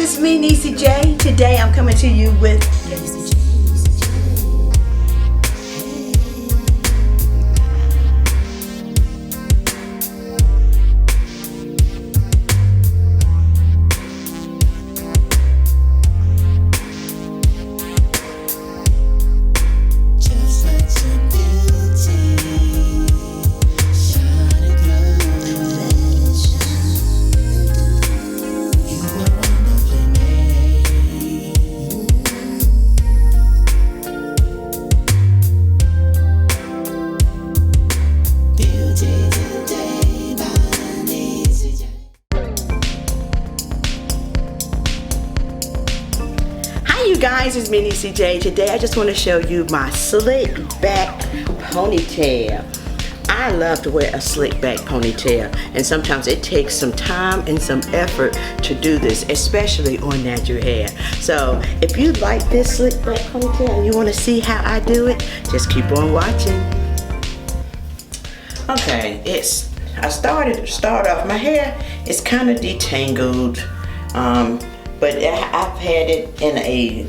it's me, NeeCJae. Today I'm coming to you with you guys, it's me, NeeCJae. Today I just want to show you my slick back ponytail. I love to wear a slick back ponytail, and sometimes it takes some time and some effort to do this, especially on natural hair. So if you like this slick back ponytail and you want to see how I do it, just keep on watching. Okay, I start off, my hair is kind of detangled, but I've had it in a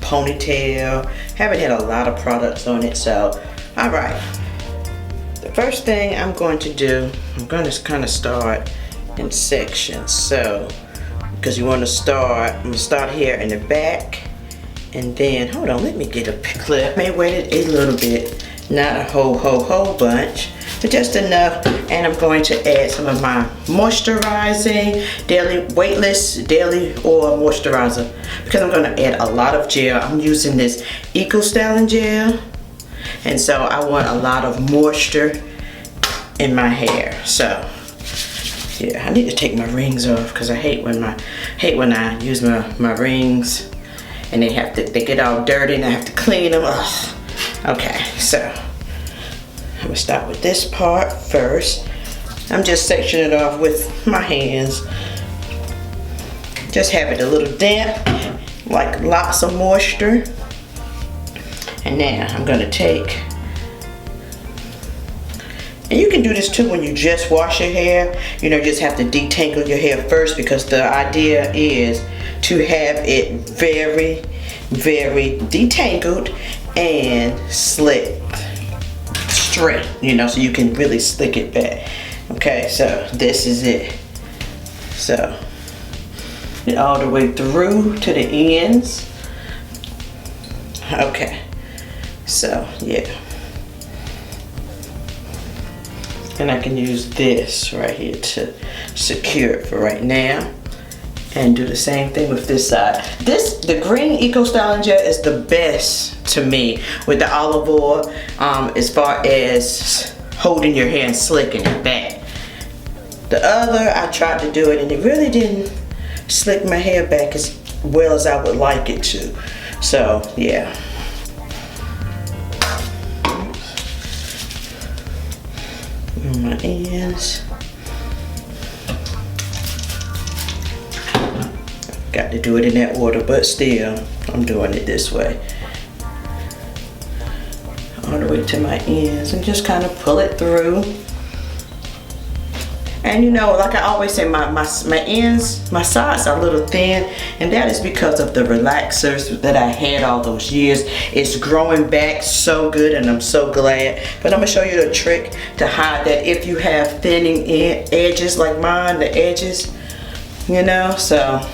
ponytail. Haven't had a lot of products on it, so all right. The first thing I'm going to do, I'm going to kind of start in sections. So, because you want to start, I'm going to start here in the back, and then hold on, let me get a clip. I may wait it a little bit, not a whole bunch, but just enough. And I'm going to add some of my moisturizing daily weightless daily oil moisturizer, because I'm going to add a lot of gel. I'm using this NeeCJae gel, and so I want a lot of moisture in my hair. So yeah, I need to take my rings off because I hate when I use my rings and they get all dirty and I have to clean them. Ugh. Okay, so I'm gonna start with this part first. I'm just sectioning it off with my hands. Just have it a little damp, like lots of moisture. And now I'm gonna take, and you can do this too when you just wash your hair. You know, you just have to detangle your hair first, because the idea is to have it very, very detangled and slick. Straight, you know, so you can really slick it back. Okay, so this is it. So it all the way through to the ends. Okay, so yeah, and I can use this right here to secure it for right now, and do the same thing with this side. The green NeeCJae gel is the best to me with the olive oil, as far as holding your hair and slicking it back. The other, I tried to do it and it really didn't slick my hair back as well as I would like it to. So yeah. On my ends. Got to do it in that order, but still, I'm doing it this way. All the way to my ends, and just kind of pull it through. And you know, like I always say, my ends, my sides are a little thin, and that is because of the relaxers that I had all those years. It's growing back so good, and I'm so glad. But I'm gonna show you the trick to hide that if you have thinning edges like mine, the edges, you know. So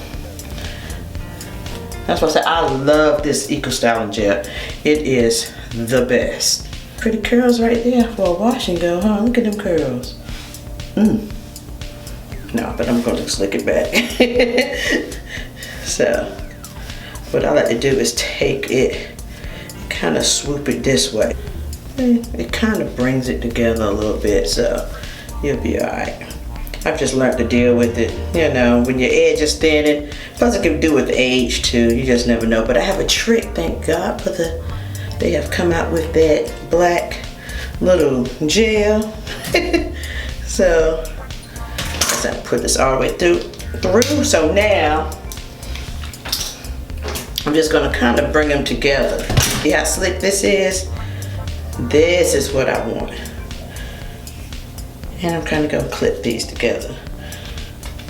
that's why I say I love this NeeCJae gel. It is the best. Pretty curls right there for a wash and go, huh? Look at them curls. No, but I'm going to slick it back. So, what I like to do is take it, kind of swoop it this way. It kind of brings it together a little bit, so you'll be alright. I've just learned to deal with it, you know, when your edge is thinning. Plus it can do with age too, you just never know. But I have a trick, thank God for they have come out with that black little gel. So, I put this all the way through. So now, I'm just gonna kind of bring them together. See how slick this is? This is what I want. And I'm kind of gonna clip these together.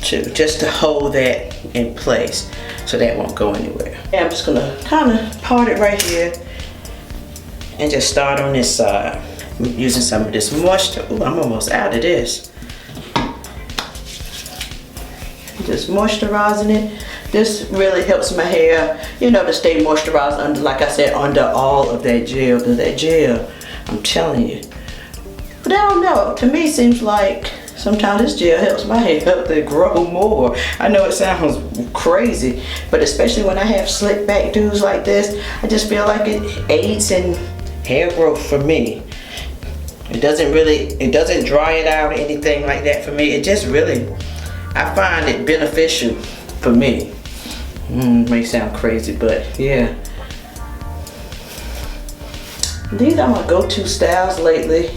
too, just to hold that in place so that won't go anywhere. And I'm just gonna kind of part it right here and just start on this side. I'm using some of this moisture. Ooh, I'm almost out of this. Just moisturizing it. This really helps my hair, you know, to stay moisturized under, like I said, under all of that gel. Because that gel, I'm telling you. But I don't know, to me it seems like sometimes this gel helps my hair to grow more. I know it sounds crazy, but especially when I have slick back dudes like this, I just feel like it aids in hair growth for me. It doesn't dry it out or anything like that for me. It just really, I find it beneficial for me. May sound crazy, but yeah. These are my go-to styles lately.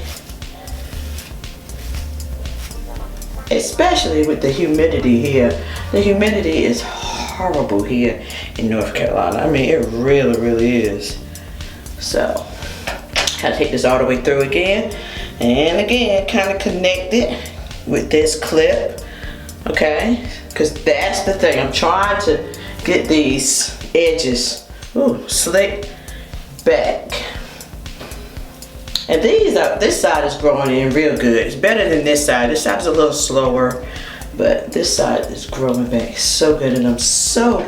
Especially with the humidity here. The humidity is horrible here in North Carolina. I mean, it really, really is. So, kind of take this all the way through again. And again, kind of connect it with this clip. Okay? Because that's the thing. I'm trying to get these edges, slick back. And this side is growing in real good. It's better than this side. This side is a little slower, but this side is growing back so good, and I'm so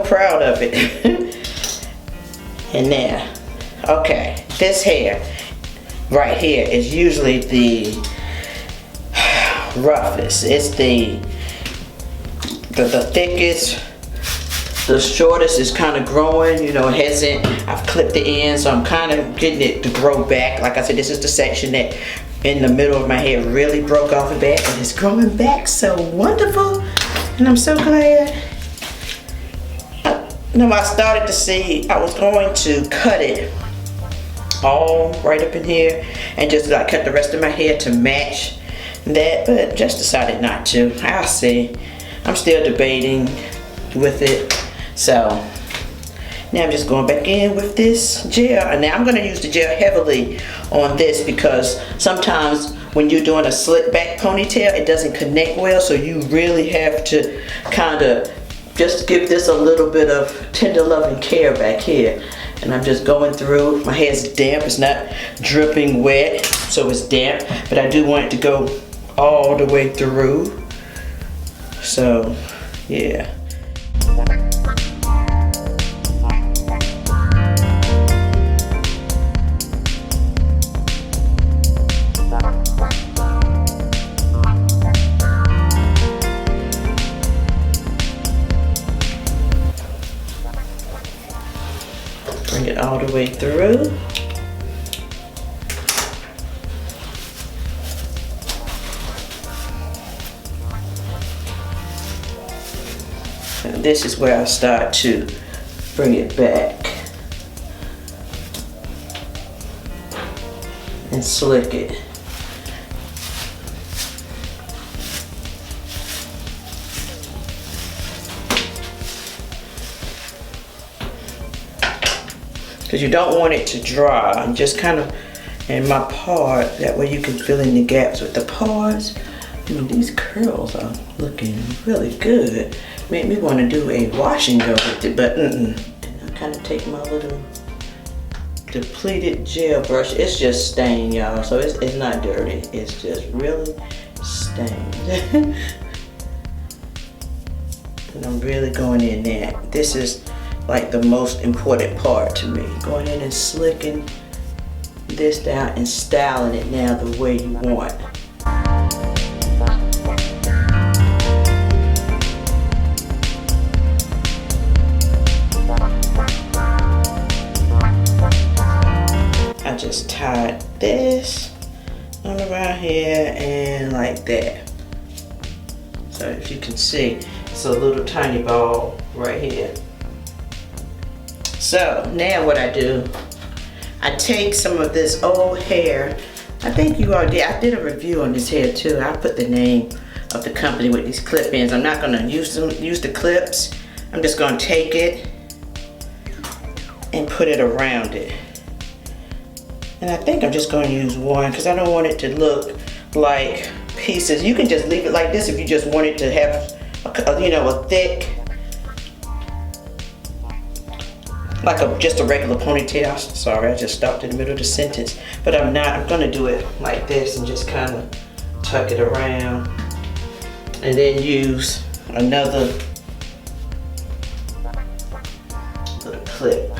proud of it. And now, okay, this hair right here is usually the roughest. It's the thickest. The shortest is kind of growing, you know, it hasn't, I've clipped the end, so I'm kind of getting it to grow back. Like I said, this is the section that in the middle of my hair really broke off a bit, and it's growing back so wonderful, and I'm so glad. Now I started to see, I was going to cut it all right up in here and just like cut the rest of my hair to match that, but just decided not to. I'll see. I'm still debating with it. So now I'm just going back in with this gel, and now I'm going to use the gel heavily on this because sometimes when you're doing a slick back ponytail, it doesn't connect well, so you really have to kind of just give this a little bit of tender loving care back here. And I'm just going through. My hair's damp, it's not dripping wet, so it's damp, but I do want it to go all the way through. So yeah. Bring it all the way through. And this is where I start to bring it back and slick it. Because you don't want it to dry. And just kind of in my part, that way you can fill in the gaps with the parts. I mean, these curls are looking really good. Made me want to do a wash and go with it, but And I kind of take my little depleted gel brush. It's just stained, y'all, so it's not dirty. It's just really stained. And I'm really going in there. This is like the most important part to me. Going in and slicking this down and styling it now the way you want. I just tied this on around here and like that. So if you can see, it's a little tiny ball right here. So now what I do, I take some of this old hair. I think you all did. I did a review on this hair too. I put the name of the company with these clip-ins. I'm not gonna use the clips. I'm just gonna take it and put it around it. And I think I'm just gonna use one because I don't want it to look like pieces. You can just leave it like this if you just want it to have a thick, like just a regular ponytail. Sorry, I just stopped in the middle of the sentence. But I'm not. I'm gonna do it like this and just kind of tuck it around, and then use another little clip,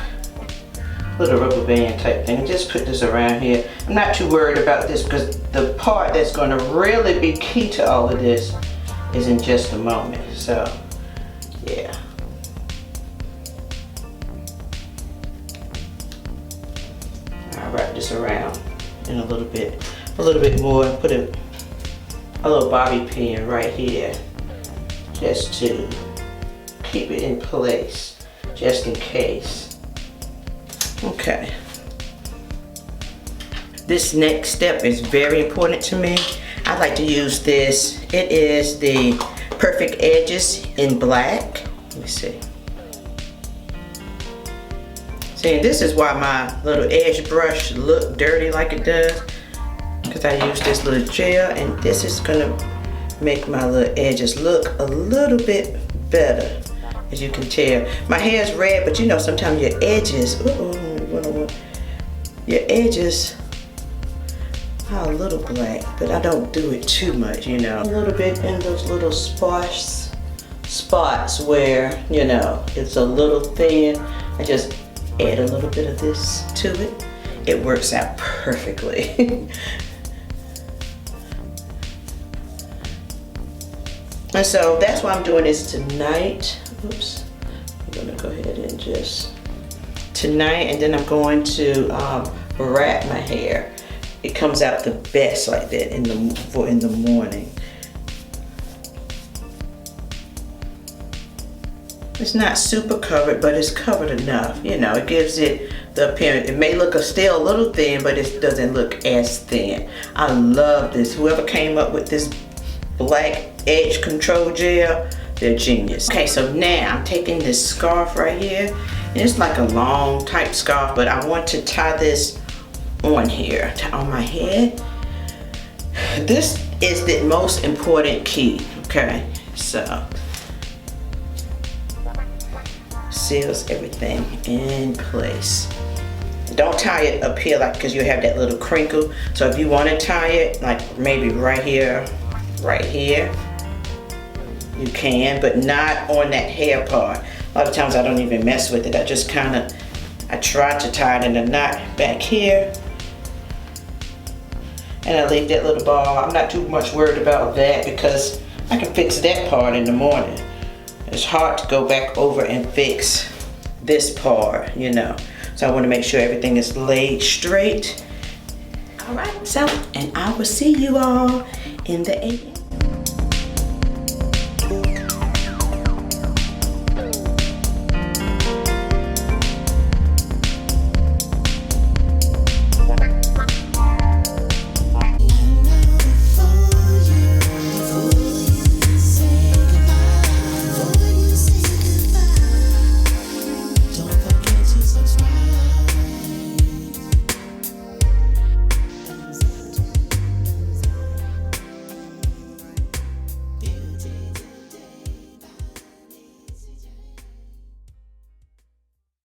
little rubber band type thing. Just put this around here. I'm not too worried about this because the part that's going to really be key to all of this is in just a moment. So, yeah. I'll wrap this around in a little bit more. Put a little bobby pin right here just to keep it in place, just in case. Okay. This next step is very important to me. I like to use this. It is the Perfect Edges in black. Let me see. See, this is why my little edge brush look dirty like it does, because I use this little gel, and this is gonna make my little edges look a little bit better. As you can tell, my hair is red, but sometimes your edges, your edges are a little black, but I don't do it too much, A little bit in those little sparse spots where, it's a little thin. I just add a little bit of this to it. It works out perfectly. And so that's why I'm doing this tonight. Oops. I'm gonna go ahead and just tonight, and then I'm going to wrap my hair. It comes out the best like that in the morning. It's not super covered, but it's covered enough. It gives it the appearance. It may look still a little thin, but it doesn't look as thin. I love this. Whoever came up with this black edge control gel, they're genius. Okay, so now I'm taking this scarf right here, and it's like a long type scarf, but I want to tie this on here, on my head. This is the most important key, okay? So, seals everything in place. Don't tie it up here because you have that little crinkle. So if you want to tie it like maybe right here, you can, but not on that hair part. A lot of times I don't even mess with it. I just I try to tie it in a knot back here, and I leave that little ball. I'm not too much worried about that because I can fix that part in the morning. It's hard to go back over and fix this part, So I want to make sure everything is laid straight. All right, and I will see you all in the AM.